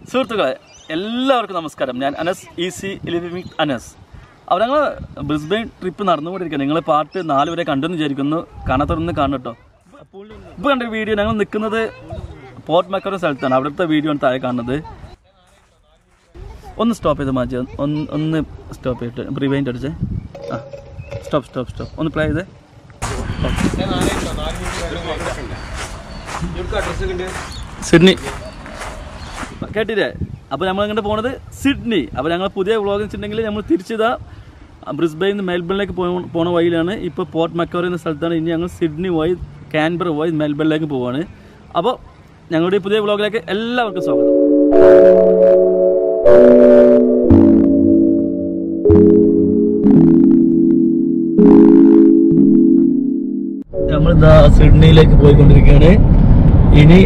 സുഹൃത്തുക്കളെ എല്ലാവർക്കും നമസ്കാരം. ഞാൻ അനസ് ഈസി ലിവിംഗ് അനസ്. അപ്പോൾ ഞങ്ങൾ ബ്രിസ്ബെയിൻ ട്രിപ്പ് നടന്നുകൊണ്ടിരിക്കുക. നിങ്ങൾ പാർട്ട് 4 വരെ കണ്ടെന്ന് വിചാരിക്കുന്നു. കാണാത്തൊന്ന് കാണണം കേട്ടോ. ഇപ്പോൾ കണ്ട വീഡിയോ ഞങ്ങൾ നിൽക്കുന്നത് പോർട്ട് മക്കോറിൻ സ്ഥലത്താണ്. അവിടുത്തെ വീഡിയോ ആണ് താഴെ കാണുന്നത്. ഒന്ന് സ്റ്റോപ്പ് ചെയ്ത് മാറ്റി ഒന്ന് സ്റ്റോപ്പ് ചെയ്തിട്ട് റിവൈൻഡ് അടിച്ചേ. ആ സ്റ്റോപ്പ് ഒന്ന് പ്ലേ ചെയ്തേ. സിഡ്നി കേട്ടില്ലേ? അപ്പോൾ നമ്മൾ അങ്ങോട്ട് പോകുന്നത് സിഡ്നി. അപ്പോൾ ഞങ്ങൾ പുതിയ വ്ളോഗ് വെച്ചിട്ടുണ്ടെങ്കിൽ നമ്മൾ തിരിച്ചിതാ ബ്രിസ്ബെയിൻ നിന്ന് മെൽബണിലേക്ക് പോണ വഴിയിലാണ്. ഇപ്പോൾ പോർട്ട് മക്കോറിൻ എന്ന സ്ഥലത്താണ്. ഇനി ഞങ്ങൾ സിഡ്നി വഴി കാൻബറ വഴി മെൽബണിലേക്ക് പോവാണ്. അപ്പോൾ ഞങ്ങളുടെ ഈ പുതിയ വ്ളോഗിലേക്ക് എല്ലാവർക്കും സ്വാഗതം. നമ്മളിതാ സിഡ്നിയിലേക്ക് പോയിക്കൊണ്ടിരിക്കുകയാണ്. ഇനി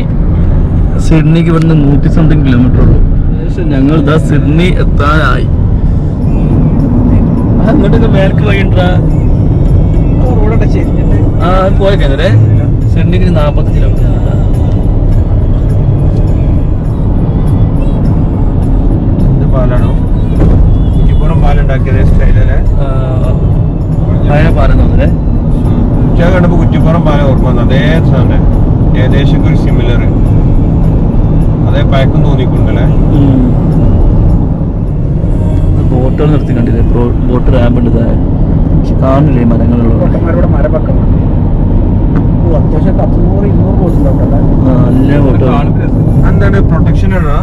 സിഡ്നിക്ക് ഇവിടുന്ന് 100-something കിലോമീറ്റർ ഉള്ളൂ. ഞങ്ങൾ ഇതാ സിഡ്നി എത്താനായി. അങ്ങോട്ടൊക്കെ മേൽക്ക് വൈകിട്ടാ പോയേക്കല്ലേ. സിഡ്നിക്ക് 40 കിലോമീറ്റർ. പാലാണോ കുറ്റിപ്പുറം പാലുണ്ടാക്കിയത് സ്റ്റൈലല്ലേ? പഴയ പാലം തോന്നല്ലേ? കണ്ടപ്പോ കുറ്റിപ്പുറം പാലം ഓർമ്മ വന്നു. അതേ സാധനം ഏകദേശം ഒരു സിമിലർ അതേ പഴക്കം തോന്നിക്കൊണ്ടല്ലേ. ബോട്ടുകൾ നിർത്തി കണ്ടില്ലേ? ബോട്ട് റാമ്പ് ഉണ്ട്. കാണില്ലേ മരങ്ങളുള്ള? നല്ല ബോട്ടുകൾ. എന്താണ് പ്രൊട്ടക്ഷൻ ആണോ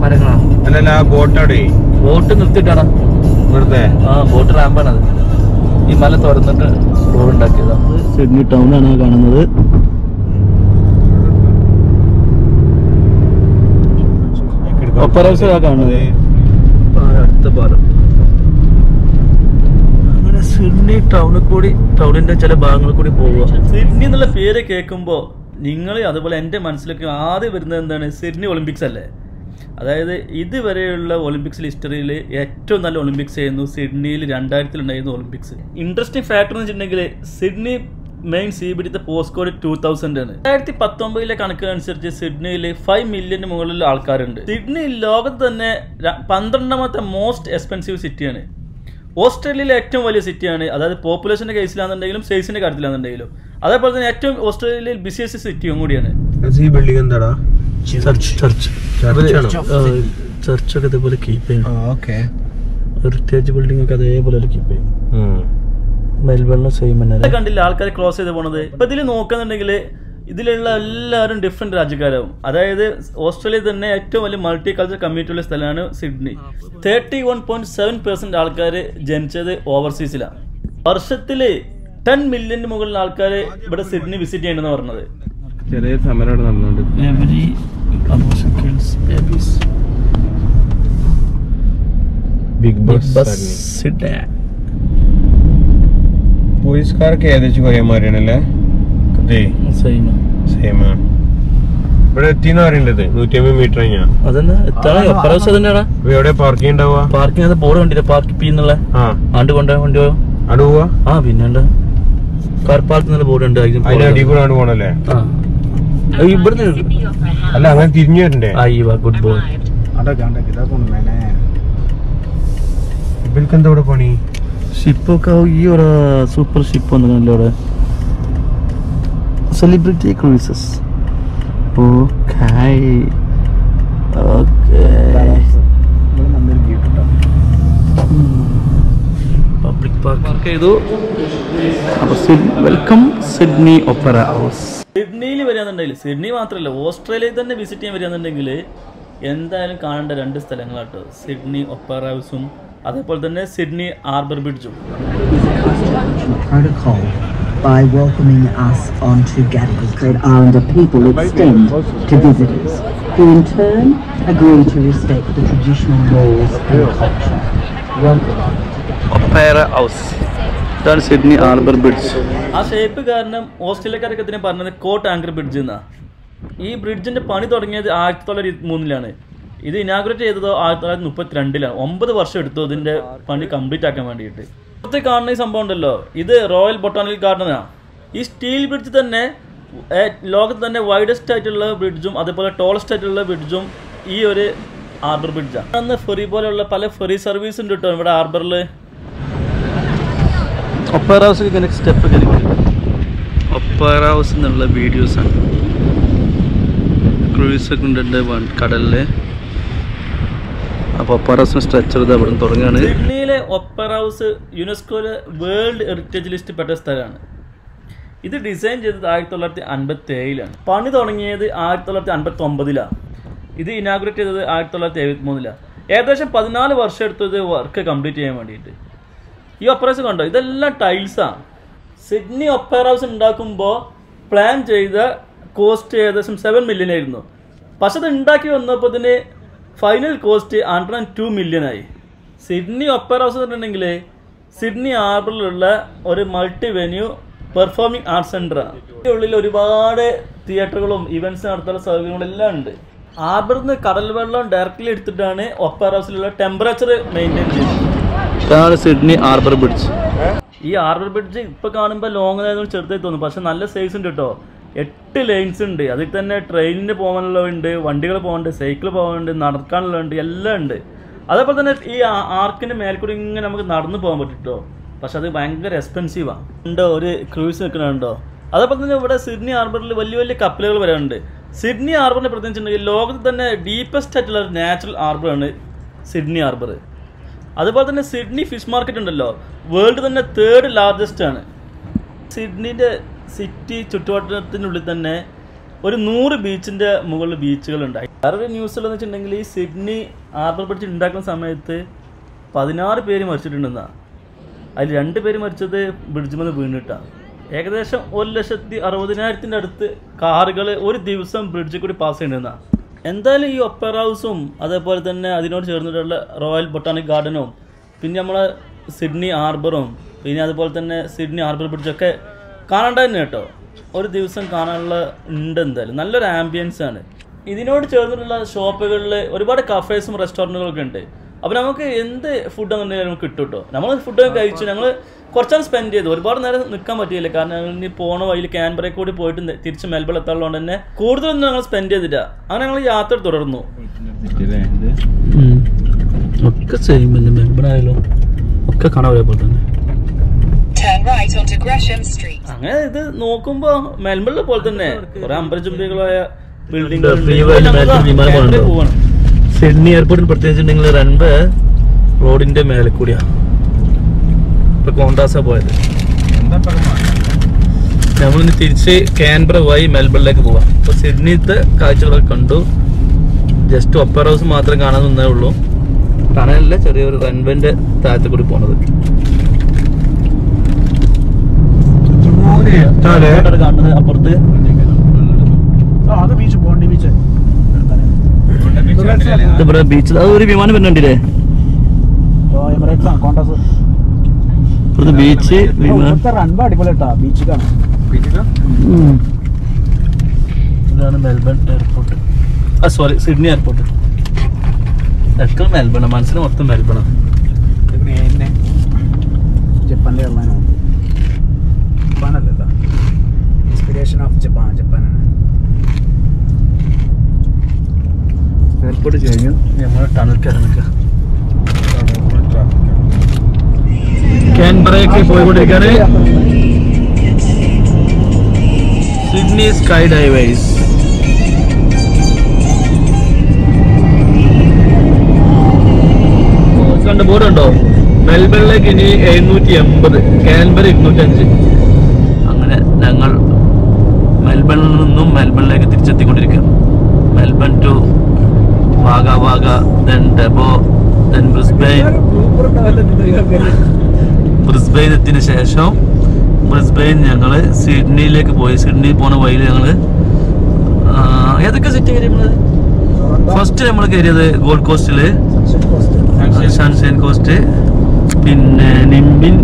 മരങ്ങളാ? അല്ലല്ല ബോട്ടവിടെ ബോട്ട് നിർത്തിയിട്ടാണ് വെറുതെ. ബോട്ട് റാമ്പാണത്. ഈ മല തുറന്നിട്ട് റോഡ് ഉണ്ടാക്കിയതാണ്. സിഡ്നി ടൗൺ ആണ് കാണുന്നത്. ഒപ്പറ ഹൗസ് കാണുന്നത് അടുത്ത പാലം. അങ്ങനെ സിഡ്നി ടൗണിൽ കൂടി ടൗണിന്റെ ചില ഭാഗങ്ങളിൽ കൂടി പോവുക. സിഡ്നി എന്നുള്ള പേര് കേൾക്കുമ്പോൾ നിങ്ങൾ അതുപോലെ എൻ്റെ മനസ്സിലേക്ക് ആദ്യം വരുന്നത് എന്താണ്? സിഡ്നി ഒളിമ്പിക്സ് അല്ലേ? അതായത് ഇതുവരെയുള്ള ഒളിമ്പിക്സ് ഹിസ്റ്ററിയിൽ ഏറ്റവും നല്ല ഒളിമ്പിക്സ് ആയിരുന്നു സിഡ്നിയിൽ 2000 ഉണ്ടായിരുന്ന ഒളിമ്പിക്സ്. ഇൻട്രസ്റ്റിംഗ് ഫാക്ടർ എന്ന് വെച്ചിട്ടുണ്ടെങ്കിൽ സിഡ്നി മെയിൻ സീബിഡിത്തെ പോസ്റ്റ് കോഡ് 2000 ആണ്. 2019 കണക്കനുസരിച്ച് സിഡ്നിയിൽ 5 മില്യന് മുകളിലുള്ള ആൾക്കാരുണ്ട്. സിഡ്നി ലോകത്ത് തന്നെ 12ാമത്തെ മോസ്റ്റ് എക്സ്പെൻസീവ് സിറ്റിയാണ്. ഓസ്ട്രേലിയയിലെ ഏറ്റവും വലിയ സിറ്റിയാണ്. അതായത് പോപ്പുലേഷന്റെ കേസിലാണെന്നുണ്ടെങ്കിലും സൈസിന്റെ കാര്യത്തിലാണെന്നുണ്ടെങ്കിലും. അതേപോലെ തന്നെ ഏറ്റവും ഓസ്ട്രേലിയയിൽ ബിസിയസ്റ്റ് സിറ്റിയും കൂടിയാണ്. ചർച്ചൊക്കെ അതേപോലെ കീപ്പ് ചെയ്യും. ഹെറിറ്റേജ് ബിൽഡിംഗ് ഒക്കെ അതേപോലെ കീപ്പ് ചെയ്യും. മെൽബണിലും സെയിം തന്നെ കണ്ടില്ല ആൾക്കാരെ ക്രോസ് ചെയ്ത് പോണത്. ഇപ്പൊ ഇതിൽ നോക്കുന്നുണ്ടെങ്കിൽ ഇതിലുള്ള എല്ലാവരും ഡിഫറെന്റ് രാജ്യക്കാരാവും. അതായത് ഓസ്ട്രേലിയയിൽ തന്നെ ഏറ്റവും വലിയ മൾട്ടി കൾച്ചർ കമ്മ്യൂണിറ്റി ഉള്ള സ്ഥലമാണ് സിഡ്നി. 31.7% ആൾക്കാർ ജനിച്ചത് ഓവർസീസിലാണ്. വർഷത്തില് 10 മില്യന് മുകളിൽ ആൾക്കാർ ഇവിടെ സിഡ്നി വിസിറ്റ് ചെയ്യണമെന്ന് പറഞ്ഞത്. ചെറിയ സമരം നടന്നുണ്ട്. ബിഗ് ബസ് പോലീസുകാർക്ക് ഏകദേശം കൊറേ മാറിയാണല്ലേ? ഇവിടെ എത്തിന്ന് പറയേണ്ടത് 150 മീറ്റർ കഴിഞ്ഞാ. എവിടെ പാർക്കിംഗ് ഉണ്ടാവുക? പാർക്കിംഗ് ബോർഡ് കണ്ടില്ല? പാർക്ക് പിന്നുള്ള ആണ്ട് കൊണ്ടുപോകാൻ വണ്ടി ആണ്ട് പോവാ. പിന്നെ കാർ പാർക്ക് ബോർഡ് ഉണ്ട്. അതിന് അടിപൊളി ആണ്ട് പോണല്ലേ? ഇവിടുന്ന് അല്ല അങ്ങനെ തിരിഞ്ഞു വരണ്ടേ? Good boy. ഇവർക്ക് എന്താ ഇവിടെ പണി? ഷിപ്പൊക്കെ ഈ ഒരു സൂപ്പർ ഷിപ്പ് വന്നില്ല ഇവിടെ. Celebrity cruises. പബ്ലിക് പാർക്ക് ചെയ്തു. Welcome Sydney ഒപ്പറ house. സിഡ്നിയിൽ വരികയാണെന്നുണ്ടെങ്കിൽ സിഡ്നി മാത്രമല്ല ഓസ്ട്രേലിയയിൽ തന്നെ വിസിറ്റ് ചെയ്യാൻ വരികയാണെന്നുണ്ടെങ്കിൽ എന്തായാലും കാണേണ്ട 2 സ്ഥലങ്ങളാട്ടോ. സിഡ്നി ഒപ്പറ ഹൗസും അതേപോലെ തന്നെ സിഡ്നി ഹാർബർ ബ്രിഡ്ജും. By welcoming us onto Gadigal Islander people extend to visitors who in turn agree to respect the traditional laws and culture. ഒപ്പറ house. ഇതാണ് സിഡ്നി ഹാർബർ ബ്രിഡ്ജ്. ആ ഷേപ്പ് കാരണം ഓസ്ട്രേലിയക്കാരൊക്കെ ഇതിനെ പറഞ്ഞത് കോട്ട് ആങ്കർ ബ്രിഡ്ജ് എന്നാ. ഈ ബ്രിഡ്ജിന്റെ പണി തുടങ്ങിയത് 1923 ഇത് ഇനാഗുറേറ്റ് ചെയ്തതോ 1932 9 വർഷം എടുത്തു ഇതിന്റെ പണി കംപ്ലീറ്റ് ആക്കാൻ വേണ്ടിയിട്ട്. ഇപ്പോഴത്തെ കാണുന്ന ഈ സംഭവം ഉണ്ടല്ലോ, ഇത് റോയൽ ബൊട്ടാണിക്കൽ ഗാർഡനാണ്. ഈ സ്റ്റീൽ ബ്രിഡ്ജ് തന്നെ ലോകത്ത് തന്നെ വൈഡസ്റ്റ് ആയിട്ടുള്ള ബ്രിഡ്ജും അതേപോലെ ടോളസ്റ്റ് ആയിട്ടുള്ള ബ്രിഡ്ജും ഈ ഒരു ഹാർബർ ബ്രിഡ്ജാണ്. അന്ന് ഫെറി പോലെയുള്ള പല ഫെറി സർവീസ് ഉണ്ട് കേട്ടോ ഇവിടെ ഹാർബറിൽ. ഒപ്പേറ ഹൗസ് ഇങ്ങനെ സ്റ്റെപ്പ് കയറി ഒപ്പേറ ഹൗസ് എന്നുള്ള വീഡിയോസാണ്. ക്രൂയിസൊക്കെ ഉണ്ട് കടലിൽ. അപ്പോൾ ഒപ്പേറ ഹൗസിന് സ്ട്രെച്ചർ ഇത് അവിടെ തുടങ്ങുകയാണ്. സിഡ്നിയിലെ ഒപ്പേറ ഹൗസ് യുനെസ്കോയിലെ വേൾഡ് ഹെറിറ്റേജ് ലിസ്റ്റ് പെട്ട സ്ഥലമാണ്. ഇത് ഡിസൈൻ ചെയ്തത് 1957-ലാണ്. പണി തുടങ്ങിയത് 1959-ലാണ്. ഇത് ഇനാഗുറേറ്റ് ചെയ്തത് 1973-ലാണ്. ഏകദേശം 14 വർഷം എടുത്തത് വർക്ക് കംപ്ലീറ്റ് ചെയ്യാൻ വേണ്ടിയിട്ട്. ഈ ഒപ്പേറ ഹൗസ് കണ്ടോ, ഇതെല്ലാം ടൈൽസാണ്. സിഡ്നി ഒപ്പേറ ഹൗസ് ഉണ്ടാക്കുമ്പോൾ പ്ലാൻ ചെയ്ത കോസ്റ്റ് ഏകദേശം 7 million ആയിരുന്നു. പക്ഷെ അത് ഉണ്ടാക്കി വന്നപ്പോൾ ഇതിന് ഫൈനൽ കോസ്റ്റ് 102 million ആയി. സിഡ്നി ഒപ്പേറ ഹൗസ് പറഞ്ഞിട്ടുണ്ടെങ്കിൽ സിഡ്നി ഹാർബറിലുള്ള ഒരു മൾട്ടി വെന്യൂ പെർഫോമിംഗ് ആർട്സ് സെൻ്ററാണ്. ഇതിൻ്റെ ഉള്ളിൽ ഒരുപാട് തിയേറ്ററുകളും ഇവൻറ്റ്സ് നടത്താനുള്ള സൗകര്യങ്ങളും എല്ലാം ഉണ്ട്. ഹാർബറിൽ നിന്ന് കടൽ വെള്ളം ഡയറക്റ്റ്ലി എടുത്തിട്ടാണ് ഒപ്പേറ ഹൗസിലുള്ള ടെമ്പറേച്ചർ മെയിൻറ്റെയിൻ ചെയ്യുന്നത്. ഇതാണ് സിഡ്നി ഹാർബർ ബ്രിഡ്ജ്. ഈ ഹാർബർ ബ്രിഡ്ജ് ഇപ്പോൾ കാണുമ്പോൾ ലോങ് ആയതുകൊണ്ട് ചെറുതായി തോന്നും, പക്ഷെ നല്ല സൈസ് ഉണ്ട് കേട്ടോ. 8 lanes ഉണ്ട്. അതിൽ തന്നെ ട്രെയിനിന് പോകാനുള്ളതുണ്ട്, വണ്ടികൾ പോകാനുണ്ട്, സൈക്കിൾ പോകാനുണ്ട്, നടക്കാനുള്ളതുണ്ട്, എല്ലാം ഉണ്ട്. അതേപോലെ തന്നെ ഈ ആർക്കിൻ്റെ മേൽക്കൂടി ഇങ്ങനെ നമുക്ക് നടന്നു പോകാൻ പറ്റും കേട്ടോ. പക്ഷെ അത് ഭയങ്കര എക്സ്പെൻസീവാണ്. ഉണ്ടോ ഒരു ക്രൂയിസ് നിൽക്കുന്നുണ്ടോ. അതേപോലെ തന്നെ ഇവിടെ സിഡ്നി ഹാർബറിൽ വലിയ വലിയ കപ്പലുകൾ വരാനുണ്ട്. സിഡ്നി ഹാർബറിനെ പ്രത്യേകിച്ചിട്ടുണ്ടെങ്കിൽ ലോകത്തിൽ തന്നെ ഡീപ്പസ്റ്റ് ആയിട്ടുള്ള ഒരു നാച്ചുറൽ ഹാർബറാണ് സിഡ്നി ഹാർബർ. അതുപോലെ തന്നെ സിഡ്നി ഫിഷ് മാർക്കറ്റ് ഉണ്ടല്ലോ, വേൾഡ് തന്നെ 3rd largest ആണ്. സിഡ്നിൻ്റെ സിറ്റി ചുറ്റുവട്ടത്തിനുള്ളിൽ തന്നെ ഒരു 100 ബീച്ചിൻ്റെ മുകളിൽ ബീച്ചുകളുണ്ടായി. വേറൊരു ന്യൂസിലെന്ന് വെച്ചിട്ടുണ്ടെങ്കിൽ ഈ സിഡ്നി ഹാർബർ ബ്രിഡ്ജ് ഉണ്ടാക്കുന്ന സമയത്ത് 16 പേര് മരിച്ചിട്ടുണ്ടെന്നാണ്. അതിൽ 2 പേര് മരിച്ചത് ബ്രിഡ്ജിൽ നിന്ന് വീണിട്ടാണ്. ഏകദേശം 1,60,000 അടുത്ത് കാറുകൾ ഒരു ദിവസം ബ്രിഡ്ജിൽ കൂടി പാസ് ചെയ്യുന്നതാണ്. എന്തായാലും ഈ ഒപ്പേറ ഹൗസും അതേപോലെ തന്നെ അതിനോട് ചേർന്നിട്ടുള്ള റോയൽ ബൊട്ടാണിക് ഗാർഡനും പിന്നെ നമ്മളെ സിഡ്നി ഹാർബറും പിന്നെ അതുപോലെ തന്നെ സിഡ്നി ഹാർബർ ബ്രിഡ്ജൊക്കെ കാണേണ്ട തന്നെ കേട്ടോ. ഒരു ദിവസം കാണാനുള്ള ഉണ്ട്. എന്തായാലും നല്ലൊരു ആംബിയൻസ് ആണ്. ഇതിനോട് ചേർന്നിട്ടുള്ള ഷോപ്പുകളിൽ ഒരുപാട് കഫേസും റെസ്റ്റോറൻറ്റുകളൊക്കെ ഉണ്ട്. അപ്പോൾ നമുക്ക് എന്ത് ഫുഡ് എന്നുണ്ടെങ്കിലും നമുക്ക് കിട്ടും കേട്ടോ. നമ്മൾ ഫുഡൊക്കെ കഴിച്ചു. ഞങ്ങൾ കുറച്ചാണ് സ്പെൻഡ് ചെയ്തു. ഒരുപാട് നേരം നിൽക്കാൻ പറ്റിയില്ല, കാരണം ഞങ്ങൾ ഇനി പോണ വഴിയിൽ ക്യാൻബറയിൽ കൂടി പോയിട്ട് തിരിച്ച് മെൽബൺ എത്താറുള്ളതുകൊണ്ട് തന്നെ കൂടുതലൊന്നും ഞങ്ങൾ സ്പെൻഡ് ചെയ്തില്ല. അങ്ങനെ ഞങ്ങൾ യാത്ര തുടർന്നു. ഒക്കെ സെയിം തന്നെ, മെൽബൺ ആയാലും ഒക്കെ കാണാൻ പോലെ തന്നെ. അങ്ങനെ ഇത് നോക്കുമ്പോൾ മെൽബണിലെ പോലെ തന്നെ കുറെ അമ്പരചുംബികളായ ബിൽഡിംഗ്. സിഡ്നി എയർപോർട്ടിൽ പ്രത്യേകിച്ചിട്ടുണ്ടെങ്കിൽ റൺവേ റോഡിന്റെ മേലെ കൂടിയാണ്. ഇപ്പൊ കോണ്ടാസാ പോയത്. നമ്മളിന്ന് തിരിച്ച് ക്യാൻബറ വഴി മെൽബണിലേക്ക് പോവാം. ഇപ്പൊ സിഡ്നിത്തെ കാഴ്ചകളൊക്കെ കണ്ടു. ജസ്റ്റ് ഒപ്പേറ ഹൗസ് മാത്രം കാണാൻ നിന്നേ ഉള്ളൂ. കാണാനല്ല, ചെറിയൊരു റൺവേന്റെ താഴത്ത് കൂടി പോണത്. കാണുന്നത് അപ്പുറത്ത് ഇവിടെ ബീച്ച്. അത് ഒരു വിമാനം വരുന്നുണ്ടല്ലേ ബീച്ച്. ഇതാണ് Melbourne airport. Sorry, Sydney airport. ഒക്കെ മെൽബൺ, മനസ്സിന് മൊത്തം മെൽബൺ. ജപ്പാന്റെ ജപ്പാനല്ലല്ലോ, ഇൻസ്പിറേഷൻ ഓഫ് ജപ്പാൻ. ജപ്പാനാണ് എയർപോർട്ട് കഴിഞ്ഞു. നമ്മൾ ടണൽ കയറാനൊക്കെ ക്യാൻബറയൊക്കെ പോയിക്കൊണ്ടിരിക്കുകയാണ്. Sydney skydivers. കണ്ട ബോർഡുണ്ടോ? മെൽബണിലേക്ക് ഇനി 780, ക്യാൻബറ 205. അങ്ങനെ ഞങ്ങൾ മെൽബണിൽ നിന്നും മെൽബണിലേക്ക് തിരിച്ചെത്തിക്കൊണ്ടിരിക്കുക. Melbourne to Wagga, then Dubbo, then Brisbane. Brisbane എത്തിയതിനു ശേഷം ബ്രിസ്ബെയിൻ ഞങ്ങൾ സിഡ്നിയിലേക്ക് പോയി. സിഡ്നി പോണ വഴിയിൽ ഞങ്ങൾ ഏതൊക്കെ സിറ്റി കയറിയത്? ഫസ്റ്റ് നമ്മൾ കയറിയത് ഗോൾഡ് കോസ്റ്റില്, സൺഷൈൻ കോസ്റ്റ്, പിന്നെ നിംബിൻ,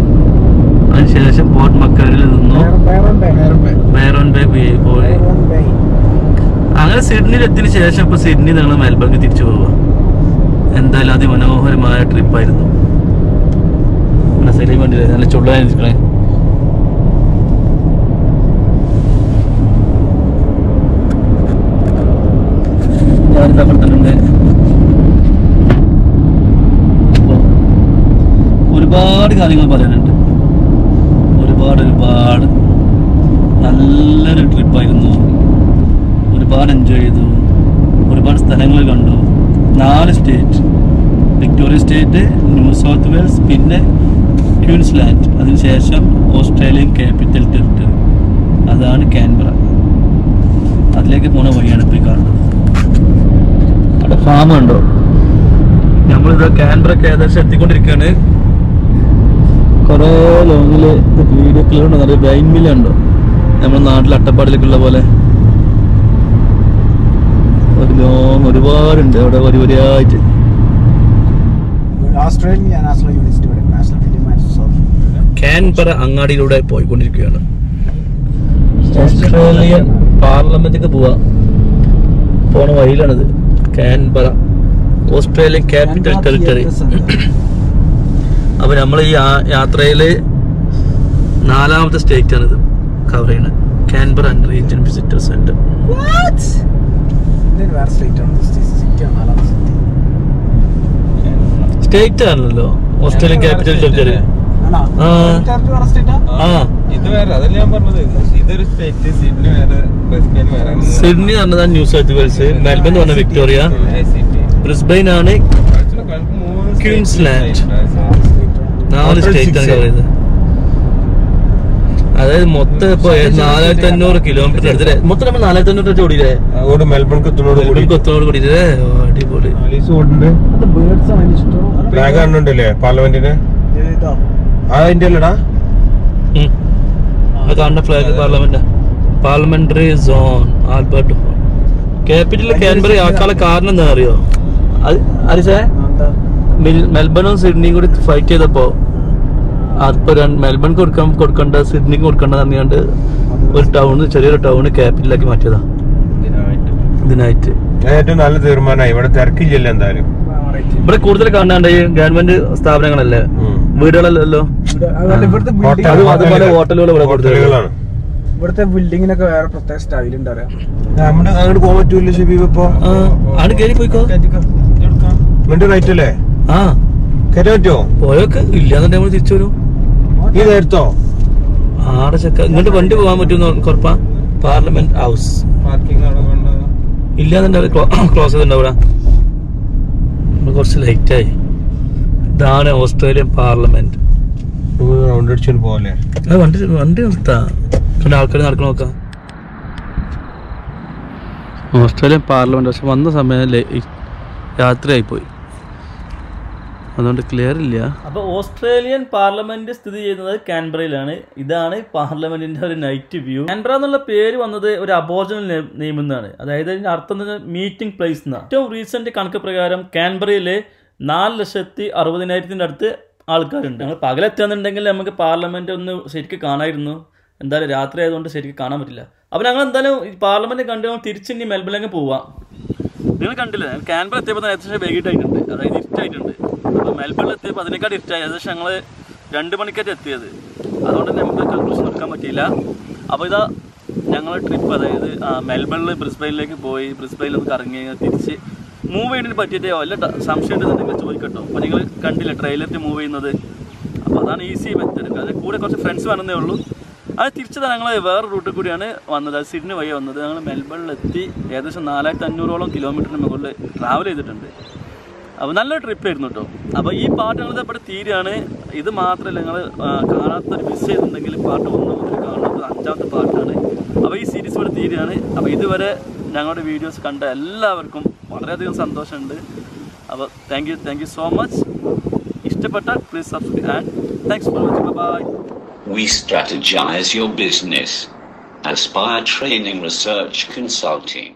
അതിനുശേഷം പോർട്ട് മക്കറിൽ നിന്നു ബൈറോൺ ബേ പോയി. അങ്ങനെ സിഡ്നിയിൽ എത്തിയതിനു ശേഷം ഇപ്പൊ സിഡ്നി ഞങ്ങൾ മെൽബണിൽ തിരിച്ചു പോവുക. എന്തായാലും അതിമനോഹരമായ ട്രിപ്പായിരുന്നു. സെലി വണ്ടി നല്ല ചുള്ളായിരിക്കണേ. ഞാനിത് അപ്പുറത്തുണ്ട്. കാര്യങ്ങൾ പറയാനുണ്ട്. ഒരുപാട് നല്ലൊരു ട്രിപ്പായിരുന്നു. ഒരുപാട് എൻജോയ് ചെയ്തു. ഒരുപാട് സ്ഥലങ്ങൾ കണ്ടു. 4 state: Victoria state, new South Wales, പിന്നെ ക്വീൻസ്ലാൻഡ്, അതിനുശേഷം ഓസ്ട്രേലിയൻ ക്യാപിറ്റൽ ടെറിട്ടറി, അതാണ് കാൻബറ. അതിലേക്ക് പോണ വഴിയാണ് ഇപ്പോൾ കാണുന്നത്. അവിടെ ഫാം ഉണ്ടോ? നമ്മളിത് കാൻബറയ്ക്ക് ഏകദേശം എത്തിക്കൊണ്ടിരിക്കുകയാണ്. കുറേ ലോങ്ങില് വീഡിയോ ക്ലിയർ ഉണ്ടോ? നല്ല വൈൻ മില്ല് ഉണ്ടോ? നമ്മുടെ നാട്ടിൽ അട്ടപ്പാടിലേക്കുള്ള പോലെ ഒരു ലോങ് ഒരുപാടുണ്ട് അവിടെ വരിയായിട്ട്. കാൻബറ അങ്ങാടിയിലൂടെ പോയിക്കൊണ്ടിരിക്കുകയാണ്. ഓസ്ട്രേലിയൻ പാർലമെന്റിലേക്ക് പോണ വഴിയിലാണിത്. Canberra, Australian capital territory. അപ്പൊ നമ്മൾ ഈ യാത്രയില് 4ാമത്തെ സ്റ്റേറ്റ് ആണിത് കവർ ചെയ്യുന്നത്. Canberra and region visitor centre. State ആണല്ലോ ഓസ്ട്രേലിയൻ ക്യാപിറ്റൽ ടെറിട്ടറി. സിഡ്നി പറഞ്ഞതാണ് ന്യൂ സൗത്ത് വെയിൽസ്, മെൽബൺ എന്ന് പറഞ്ഞ വിക്ടോറിയ, ബ്രിസ്ബെയിൻ ആണ് ക്വീൻസ്ലാൻഡ്. 4 സ്റ്റേറ്റ് ആണ് കവർ ചെയ്തത്. അതായത് മൊത്തം ഇപ്പൊ 4500 കിലോമീറ്റർ എടുത്തില്ലേ? മൊത്തം നമ്മൾ 4500 ഓടിയില്ലേ? മെൽബൺക്ക് കൂടിയില്ലേ? അടിപൊളി. ഫ്ലാഗ് പാർലമെന്റിന് കാണുന്ന flag parliamentary zone Albert hall. Capital Canberra ആക്കാനുള്ള കാരണം എന്താ അറിയോ? അരിസേ മെൽബണും സിഡ്നിയും കൂടി ഫൈറ്റ് ചെയ്തപ്പോ അതിപ്പോ മെൽബൺ കൊടുക്കണ്ട സിഡ്നിക്ക് കൊടുക്കണ്ട പറഞ്ഞാണ്ട് ഒരു ചെറിയൊരു ടൗണ് ക്യാപിറ്റലാക്കി മാറ്റിയതാ ഇതിനായിട്ട്. ഏറ്റവും നല്ല തീരുമാനമായി. ഇവിടെ തിരക്കില്ല. എന്തായാലും ഇവിടെ കൂടുതൽ കാണാണ്ട് ഈ ഗവൺമെന്റ് സ്ഥാപനങ്ങളല്ലേ, വീടുകളല്ലോ. അതുപോലെ ഹോട്ടലുകൾ ഇവിടെ കൂടുതലാണ്. ഇവിടുത്തെ ബിൽഡിങ്ങിനൊക്കെ വേറെ പ്രത്യേക സ്റ്റൈൽ ഉണ്ടാവില്ല. നമ്മുടെ അങ്ങോട്ട് പോകാൻ പറ്റൂല ഷബീബ്. ഇപ്പൊ ആണ് കയറി പോയിക്കോ. റൈറ്റ് അല്ലേ? ആ കയറ്റാൻ പറ്റുമോ? പോയൊക്കെ ഇല്ലാന്നുണ്ടെ നമ്മൾ തിരിച്ചു വരും. ഈ നേരത്തോ ആടെ ചെക്ക ഇങ്ങോട്ട് വണ്ടി പോകാൻ പറ്റുമെന്ന് കുറപ്പാ. പാർലമെന്റ് ഹൗസ് ഇല്ലാന്നുണ്ടെ ക്ലോസ് ചെയ്തിട്ടുണ്ടാവില്ല. കുറച്ച് ലൈറ്റായി. ഇതാണ് ഓസ്ട്രേലിയൻ പാർലമെന്റ്. റൗണ്ട് അടിച്ചു പോലെ വണ്ടി നിർത്താ കണ്ട ആൾക്കാർ നടക്കണ നോക്കാം. ഓസ്ട്രേലിയൻ പാർലമെന്റ് പക്ഷെ വന്ന സമയം രാത്രിയായിപ്പോയി, അതുകൊണ്ട് ക്ലിയർ ഇല്ല. അപ്പോൾ ഓസ്ട്രേലിയൻ പാർലമെന്റ് സ്ഥിതി ചെയ്യുന്നത് കാൻബറയിലാണ്. ഇതാണ് പാർലമെന്റിന്റെ ഒരു നൈറ്റ് വ്യൂ. കാൻബറ എന്നുള്ള പേര് വന്നത് ഒരു അബോർജിനൽ നെയിം എന്നാണ്. അതായത് ഇതിന്റെ അർത്ഥം മീറ്റിംഗ് പ്ലേസ് എന്നാണ്. ഏറ്റവും റീസെന്റ് കണക്ക് പ്രകാരം കാൻബറയിലെ 4,60,000 അടുത്ത് ആൾക്കാരുണ്ട്. ഞങ്ങൾ പകലെത്താന്നുണ്ടെങ്കിൽ നമുക്ക് പാർലമെന്റ് ഒന്ന് ശരിക്കും കാണായിരുന്നു. എന്തായാലും രാത്രി ആയതുകൊണ്ട് ശരിക്കും കാണാൻ പറ്റില്ല. അപ്പോൾ ഞങ്ങൾ എന്തായാലും ഈ പാർലമെന്റ് കണ്ടു തിരിച്ച് ഇനി മെൽബണിലേക്ക് പോവാം. നിങ്ങൾ കണ്ടില്ലേ, കാൻബറ എത്തിയപ്പോൾ ഏകദേശം വൈകിട്ടായിട്ടുണ്ട്, അതായത് ഇരുട്ടായിട്ടുണ്ട്. അപ്പോൾ മെൽബണിൽ എത്തിയപ്പോൾ അതിനേക്കാൾ ഇരുട്ടായി. ഏകദേശം ഞങ്ങൾ 2 മണിക്കായിട്ട് എത്തിയത്, അതുകൊണ്ട് തന്നെ നമുക്ക് കൺക്ലൂഷൻ എടുക്കാൻ പറ്റിയില്ല. അപ്പോൾ ഇതാ ഞങ്ങളുടെ ട്രിപ്പ്, അതായത് മെൽബണിൽ ബ്രിസ്ബെയിനിലേക്ക് പോയി, ബ്രിസ്ബെയിനിൽ ഒന്ന് കറങ്ങി തിരിച്ച് മൂവ് ചെയ്യുന്നതിന് പറ്റിയിട്ട് വല്ല സംശയം ഉണ്ടെന്നുണ്ടെങ്കിൽ ചോദിക്കട്ടോ. അപ്പോൾ നിങ്ങൾ കണ്ടില്ല ട്രെയിലറിൽ മൂവ് ചെയ്യുന്നത്. അപ്പോൾ അതാണ് ഈസി മെത്തേഡ്. അത് കൂടെ കുറച്ച് ഫ്രണ്ട്സ് വന്നതേ ഉള്ളൂ. അത് തിരിച്ചത് ഞങ്ങൾ വേറെ റൂട്ടിൽ കൂടിയാണ് വന്നത്. അത് സിഡ്നി വഴി വന്നത്. ഞങ്ങൾ മെൽബണിലെത്തി ഏകദേശം 4,500 കിലോമീറ്ററിന് മുകളിൽ ട്രാവൽ ചെയ്തിട്ടുണ്ട്. അപ്പോൾ നല്ലൊരു ട്രിപ്പായിരുന്നു കേട്ടോ. അപ്പോൾ ഈ പാട്ട് ഞങ്ങൾ ഇവിടെ തീരെയാണ്. ഇത് മാത്രമല്ല, നിങ്ങൾ കാണാത്തൊരു മിസ് ചെയ്തിട്ടുണ്ടെങ്കിൽ പാട്ട് 1 മുതൽ കാണുന്നത് 5ാമത്തെ പാട്ടാണ്. അപ്പോൾ ഈ സീരീസ് ഇവിടെ തീരെയാണ്. അപ്പോൾ ഇതുവരെ ഞങ്ങളുടെ വീഡിയോസ് കണ്ട എല്ലാവർക്കും വളരെയധികം സന്തോഷമുണ്ട്. അപ്പോൾ താങ്ക് യു സോ മച്ച്. ഇഷ്ടപ്പെട്ടാൽ please subscribe and thanks for watching. Bye. We strategize your business. Aspire Training Research Consulting.